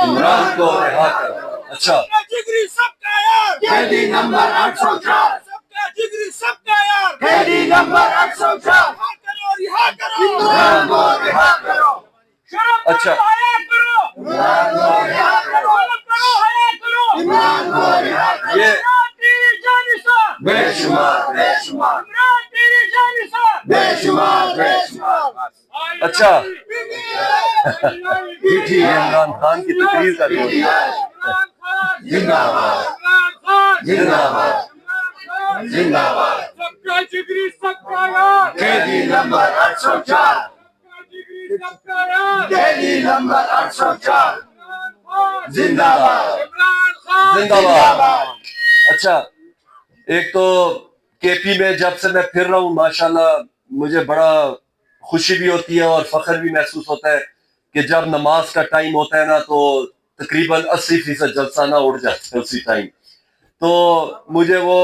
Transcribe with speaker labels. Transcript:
Speaker 1: عمران کو رہا کرو. اچھا
Speaker 2: جگری سب کا یار
Speaker 3: قیدی نمبر 804
Speaker 2: سب کا جگری سب کا یار
Speaker 3: قیدی نمبر 804
Speaker 2: رہا کرو
Speaker 3: عمران کو رہا کرو
Speaker 1: اچھا
Speaker 3: عمران کو رہا کرو عمران کو رہا کرو
Speaker 1: یہ
Speaker 3: بے شمار بے شمار بے شمار بے شمار
Speaker 1: اچھا یہ عمران خان کی تقریر کا دور ہے.
Speaker 3: زندہ باد زندہ باد زندہ باد
Speaker 2: سب کا جگری سب کا یار
Speaker 3: قیدی نمبر 804
Speaker 2: جگری سب کا یار
Speaker 3: قیدی نمبر 804 زندہ باد
Speaker 2: عمران خان
Speaker 1: زندہ باد. اچھا ایک تو کے پی میں جب سے میں پھر رہا ہوں ماشاءاللہ مجھے بڑا خوشی بھی ہوتی ہے اور فخر بھی محسوس ہوتا ہے کہ جب نماز کا ٹائم ہوتا ہے نا تو تقریباً 80% جلسہ نہ اڑ جاتا ہے اسی ٹائم. تو مجھے وہ